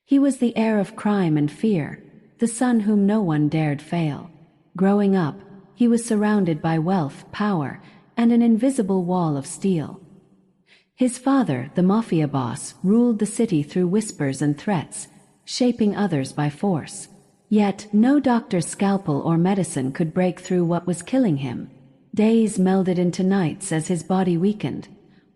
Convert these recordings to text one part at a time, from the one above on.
He was the heir of crime and fear, the son whom no one dared fail. Growing up, he was surrounded by wealth, power, and an invisible wall of steel. His father, the Mafia boss, ruled the city through whispers and threats, shaping others by force. Yet, no doctor's scalpel or medicine could break through what was killing him. Days melded into nights as his body weakened,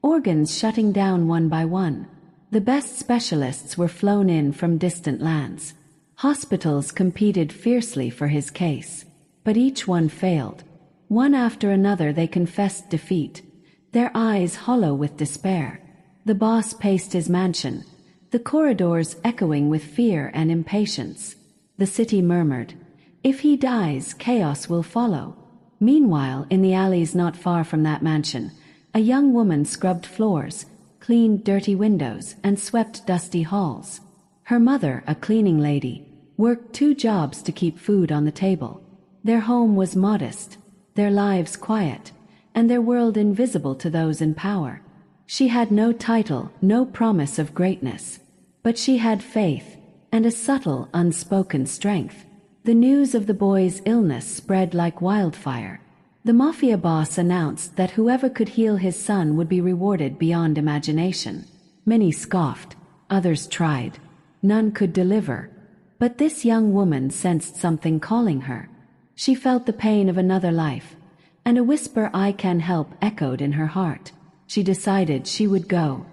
organs shutting down one by one. The best specialists were flown in from distant lands. Hospitals competed fiercely for his case, but each one failed. One after another they confessed defeat, their eyes hollow with despair. The boss paced his mansion, the corridors echoing with fear and impatience. The city murmured, "If he dies, chaos will follow." Meanwhile, in the alleys not far from that mansion, a young woman scrubbed floors, cleaned dirty windows, and swept dusty halls. Her mother, a cleaning lady, worked 2 jobs to keep food on the table. Their home was modest, their lives quiet, and their world invisible to those in power. She had no title, no promise of greatness, but she had faith, and a subtle, unspoken strength. The news of the boy's illness spread like wildfire. The Mafia boss announced that whoever could heal his son would be rewarded beyond imagination. Many scoffed, others tried. None could deliver. But this young woman sensed something calling her. She felt the pain of another life, and a whisper, "I can help," echoed in her heart. She decided she would go.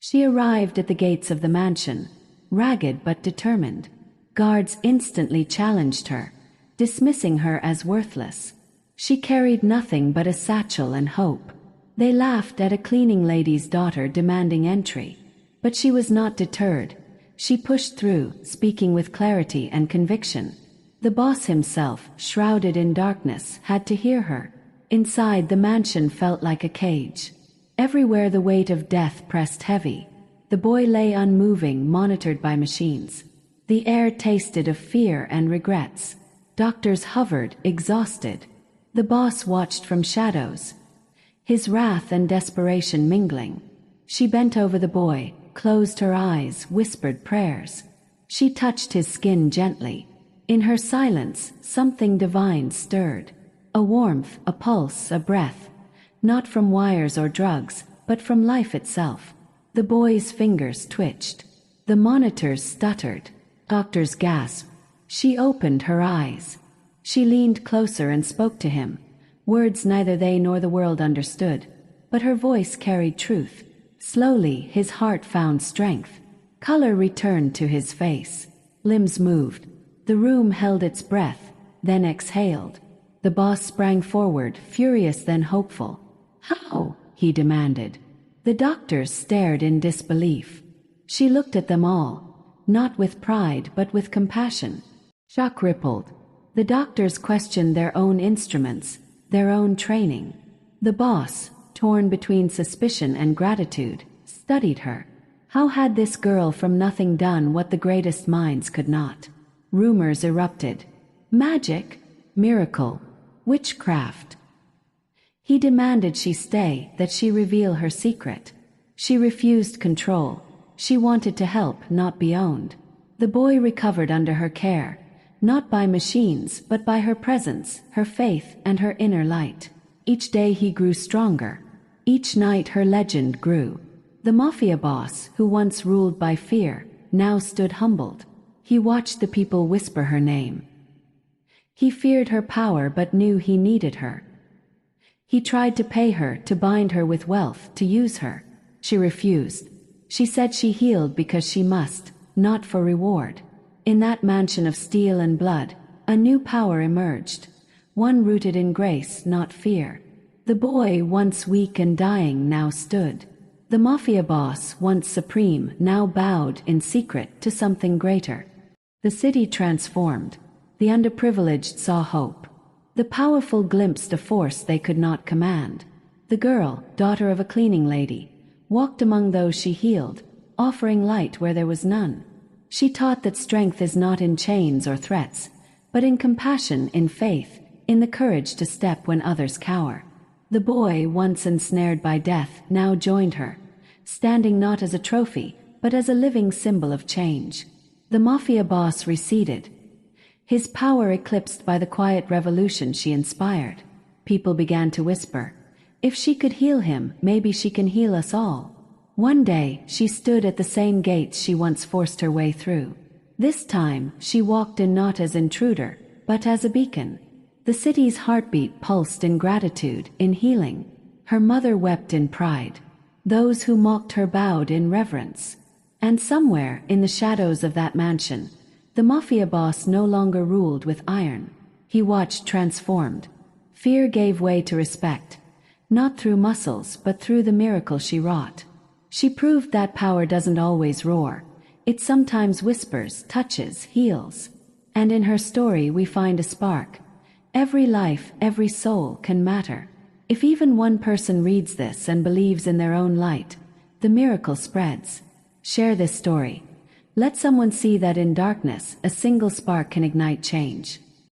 She arrived at the gates of the mansion, ragged but determined. Guards instantly challenged her, dismissing her as worthless. She carried nothing but a satchel and hope. They laughed at a cleaning lady's daughter demanding entry. But she was not deterred. She pushed through, speaking with clarity and conviction. The boss himself, shrouded in darkness, had to hear her. Inside, the mansion felt like a cage. Everywhere the weight of death pressed heavy. The boy lay unmoving, monitored by machines. The air tasted of fear and regrets. Doctors hovered, exhausted. The boss watched from shadows, his wrath and desperation mingling. She bent over the boy, closed her eyes, whispered prayers. She touched his skin gently. In her silence, something divine stirred. A warmth, a pulse, a breath. Not from wires or drugs, but from life itself. The boy's fingers twitched. The monitors stuttered. Doctors gasped. She opened her eyes. She leaned closer and spoke to him. Words neither they nor the world understood, but her voice carried truth. Slowly, his heart found strength. Color returned to his face. Limbs moved. The room held its breath, then exhaled. The boss sprang forward, furious then hopeful. "How?" he demanded. The doctors stared in disbelief. She looked at them all, not with pride but with compassion. Shock rippled. The doctors questioned their own instruments, their own training. The boss, torn between suspicion and gratitude, studied her. How had this girl from nothing done what the greatest minds could not? Rumors erupted. Magic, miracle, witchcraft. He demanded she stay, that she reveal her secret. She refused control. She wanted to help, not be owned. The boy recovered under her care, not by machines, but by her presence, her faith, and her inner light. Each day he grew stronger. Each night her legend grew. The Mafia boss, who once ruled by fear, now stood humbled. He watched the people whisper her name. He feared her power but knew he needed her. He tried to pay her, to bind her with wealth, to use her. She refused. She said she healed because she must, not for reward. In that mansion of steel and blood, a new power emerged, one rooted in grace, not fear. The boy, once weak and dying, now stood. The Mafia boss, once supreme, now bowed in secret to something greater. The city transformed. The underprivileged saw hope. The powerful glimpsed a force they could not command. The girl, daughter of a cleaning lady, walked among those she healed, offering light where there was none. She taught that strength is not in chains or threats, but in compassion, in faith, in the courage to step when others cower. The boy, once ensnared by death, now joined her, standing not as a trophy, but as a living symbol of change. The Mafia boss receded, his power eclipsed by the quiet revolution she inspired. People began to whisper, "If she could heal him, maybe she can heal us all." One day, she stood at the same gates she once forced her way through. This time, she walked in not as intruder, but as a beacon. The city's heartbeat pulsed in gratitude, in healing. Her mother wept in pride. Those who mocked her bowed in reverence. And somewhere, in the shadows of that mansion, the Mafia boss no longer ruled with iron. He watched transformed. Fear gave way to respect, not through muscles but through the miracle she wrought. She proved that power doesn't always roar. It sometimes whispers, touches, heals. And in her story we find a spark. Every life, every soul can matter. If even one person reads this and believes in their own light, the miracle spreads. Share this story. Let someone see that in darkness, a single spark can ignite change.